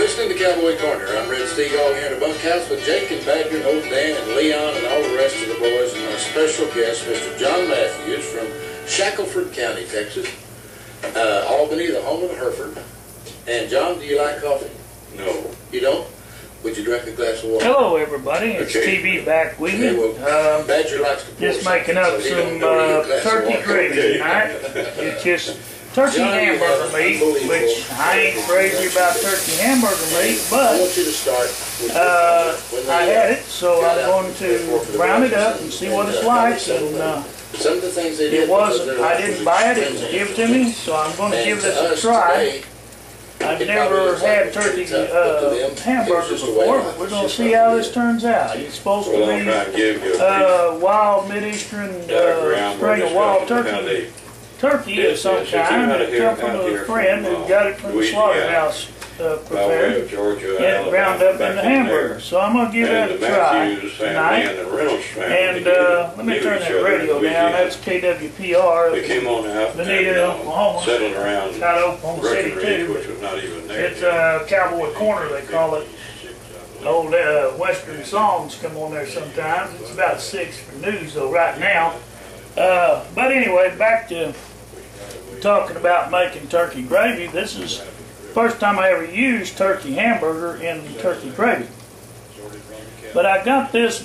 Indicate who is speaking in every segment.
Speaker 1: listening to Cowboy Corner. I'm Red Steagall here in the bunkhouse with Jake and Badger and old Dan and Leon and all the rest of the boys and our special guest, Mr. John Matthews from Shackelford County, Texas. Albany, the home of the Hereford. And John, do you like coffee?
Speaker 2: No.
Speaker 1: You don't? Would you drink a glass of water?
Speaker 3: Hello, everybody. It's TV back with you.
Speaker 1: Badger likes to
Speaker 3: just making up some turkey gravy tonight. It's just turkey hamburger meat, which I ain't crazy about turkey hamburger meat, but I had it, so I'm going to brown it up and see what it's like. And
Speaker 1: some of the things they did,
Speaker 3: it wasn't, I didn't buy it, it was given to me, so I'm going to give this a try. I've never had turkey hamburger before, but we're going to see how this turns out. It's supposed to be wild Mid-Eastern string of wild turkey of some kind. It come from a friend who got it from the slaughterhouse prepared and ground up in the hamburger. So I'm going to give that a try tonight. And let me turn that radio down. That's KWPR. Benita, Oklahoma. Got Oklahoma City too. It's Cowboy Corner, they call it. Old Western songs come on there sometimes. It's about 6 for news though right now. But anyway, back to talking about making turkey gravy. This is the first time I ever used turkey hamburger in turkey gravy. But I got this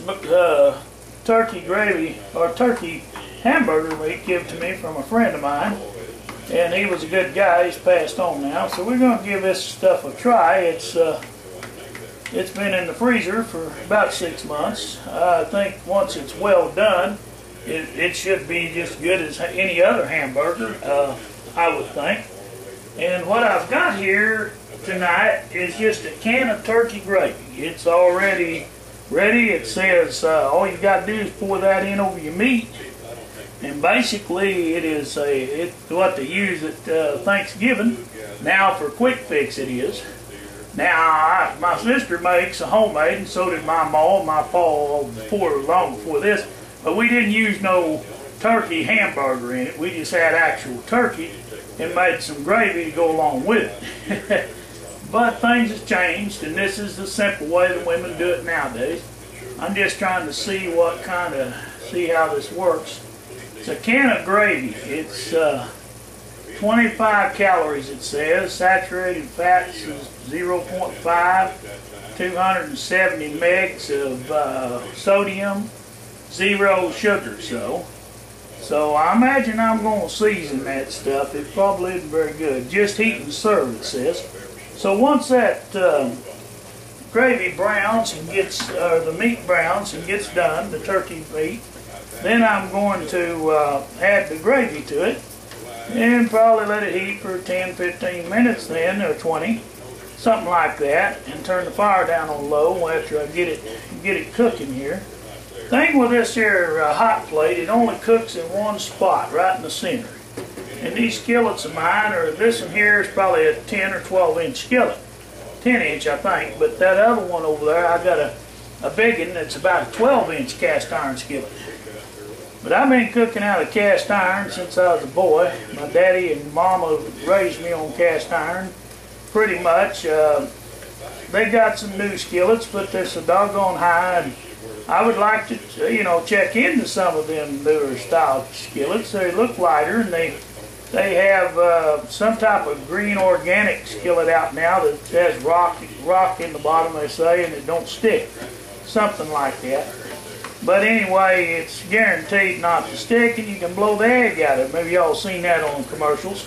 Speaker 3: turkey gravy or turkey hamburger meat given to me from a friend of mine, and he was a good guy. He's passed on now, so we're going to give this stuff a try. It's been in the freezer for about 6 months. I think once it's well done, it should be just good as any other hamburger, I would think. And what I've got here tonight is just a can of turkey gravy. It's already ready. It says all you got to do is pour that in over your meat. And basically it is what they use at Thanksgiving. Now for quick fix it is. Now my sister makes a homemade, and so did my mom and my pa long before this. But we didn't use no turkey hamburger in it. We just had actual turkey and made some gravy to go along with it. But things have changed, and this is the simple way the women do it nowadays. I'm just trying to see see how this works. It's a can of gravy. It's 25 calories, it says. Saturated fats is 0.5, 270 megs of sodium, 0 sugar. So I imagine I'm going to season that stuff. It probably isn't very good. Just heat and serve, it says. So once that gravy browns and gets, the meat browns and gets done, the turkey meat, then I'm going to add the gravy to it and probably let it heat for 10-15 minutes then, or 20, something like that, and turn the fire down on low after I get it cooking here. Thing with this here hot plate, it only cooks in one spot, right in the center. And these skillets of mine, or this one here is probably a 10 or 12 inch skillet. 10 inch I think, but that other one over there, I got a big one that's about a 12 inch cast iron skillet. But I've been cooking out of cast iron since I was a boy. My daddy and mama raised me on cast iron pretty much. They got some new skillets, but they're so doggone high, and I would like to, check into some of them newer style skillets. They look lighter, and they have some type of green organic skillet out now that has rock in the bottom, they say, and it don't stick. Something like that. But anyway, it's guaranteed not to stick, and you can blow the egg out of it. Maybe y'all seen that on commercials.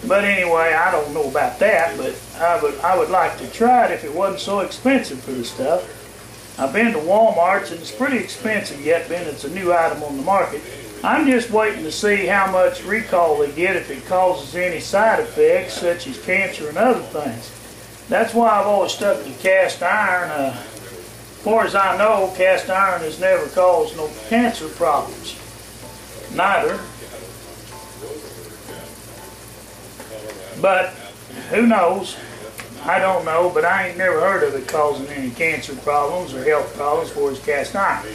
Speaker 3: But anyway, I don't know about that, but I would like to try it if it wasn't so expensive for the stuff. I've been to Walmart's, and it's pretty expensive yet, being it's a new item on the market. I'm just waiting to see how much recall they get if it causes any side effects, such as cancer and other things. That's why I've always stuck to cast iron. As far as I know, cast iron has never caused no cancer problems. Neither. But who knows? I don't know, but I ain't never heard of it causing any cancer problems or health problems as far as cast iron.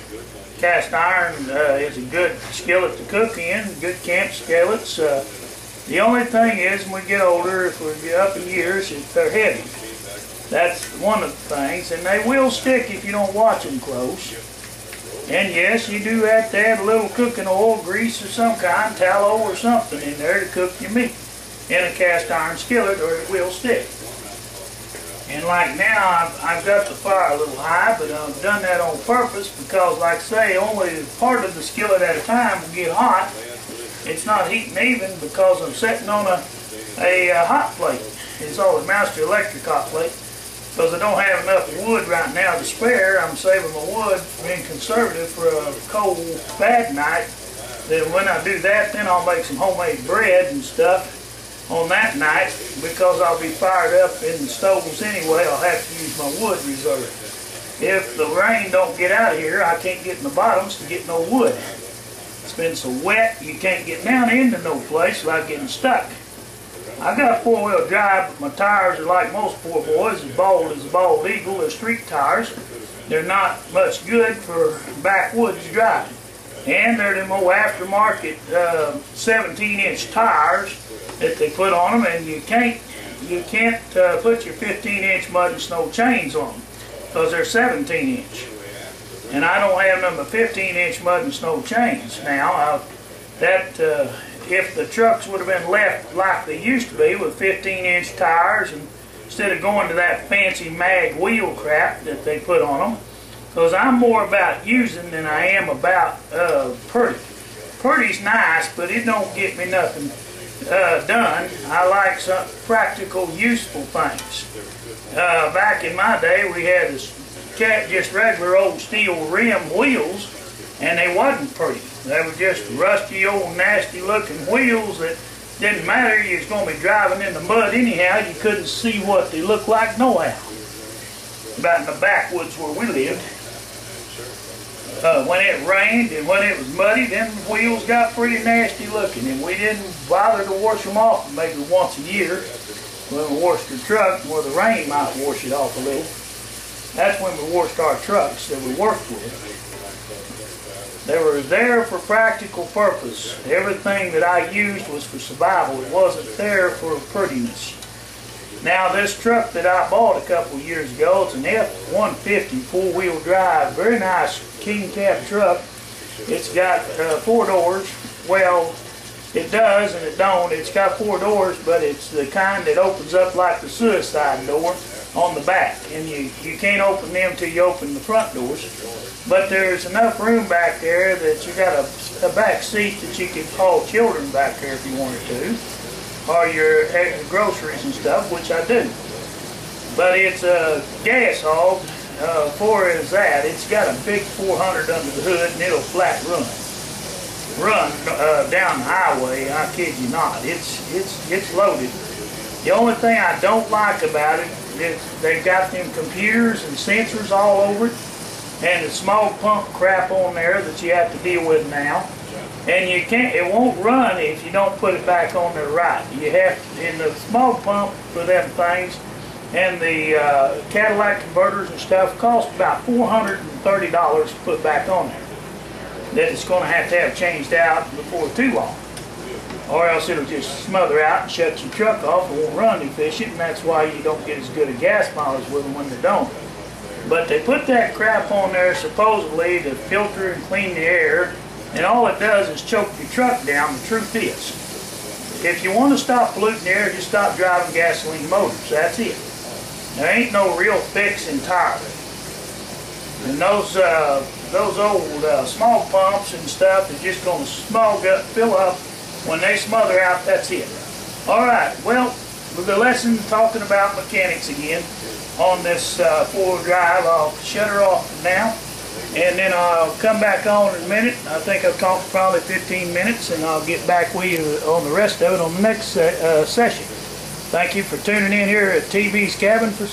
Speaker 3: Cast iron is a good skillet to cook in, good camp skillets. The only thing is, when we get older, if we get up in years, they're heavy. That's one of the things, and they will stick if you don't watch them close. And yes, you do have to add a little cooking oil, grease of some kind, tallow or something in there to cook your meat in a cast iron skillet, or it will stick. And like now, I've got the fire a little high, but I've done that on purpose because, like I say, only part of the skillet at a time will get hot. It's not heating even because I'm sitting on a hot plate. It's always Master Electric hot plate. Because I don't have enough wood right now to spare, I'm saving my wood, being conservative for a cold, bad night. Then when I do that, then I'll make some homemade bread and stuff on that night. Because I'll be fired up in the stoves anyway, I'll have to use my wood reserve. If the rain don't get out of here, I can't get in the bottoms to get no wood. It's been so wet, you can't get down into no place without getting stuck. I got a four-wheel drive, but my tires are like most poor boys, as bald as a bald eagle. They're street tires. They're not much good for backwoods driving. And they're them old aftermarket 17-inch tires that they put on them, and you can't put your 15-inch mud and snow chains on them because they're 17-inch. And I don't have none but 15-inch mud and snow chains now. If the trucks would have been left like they used to be with 15-inch tires, and instead of going to that fancy mag wheel crap that they put on them, because I'm more about using than I am about pretty. Pretty's nice, but it don't get me nothing done. I like some practical, useful things. Back in my day, we had just regular old steel rim wheels, and they wasn't pretty. They were just rusty, old, nasty-looking wheels that didn't matter. You was going to be driving in the mud anyhow. You couldn't see what they looked like nohow. About in the backwoods where we lived. When it rained and when it was muddy, them wheels got pretty nasty looking, and we didn't bother to wash them off maybe once a year. When we washed the truck, where the rain might wash it off a little. That's when we washed our trucks that we worked with. They were there for practical purpose. Everything that I used was for survival. It wasn't there for prettiness. Now this truck that I bought a couple years ago, it's an F-150 four-wheel drive, very nice king cab truck. It's got 4 doors. Well, it does and it don't. It's got 4 doors, but it's the kind that opens up like the suicide door on the back. And you can't open them till you open the front doors. But there's enough room back there that you got a back seat that you can haul children back there if you wanted to, or your groceries and stuff, which I do. But it's a gas hog. For is that, it's got a big 400 under the hood, and it'll flat run down the highway. I kid you not. It's loaded. The only thing I don't like about it is they've got them computers and sensors all over it, and the small pump crap on there that you have to deal with now. And it won't run if you don't put it back on there right. You have to, in the small pump for them things, and the Cadillac converters and stuff cost about $430 to put back on there. That it's going to have changed out before too long. Or else it'll just smother out and shut your truck off and won't run efficient, and that's why you don't get as good a gas mileage with them when they don't. But they put that crap on there supposedly to filter and clean the air, and all it does is choke your truck down. The truth is, if you want to stop polluting the air, just stop driving gasoline motors. That's it. There ain't no real fix entirely. And those old small pumps and stuff is just going to fill up. When they smother out, that's it. All right, well, with the lesson talking about mechanics again on this four-wheel drive, I'll shut her off now, and then I'll come back on in a minute. I think I've talked probably 15 minutes, and I'll get back with you on the rest of it on the next session. Thank you for tuning in here at TB's Cabin for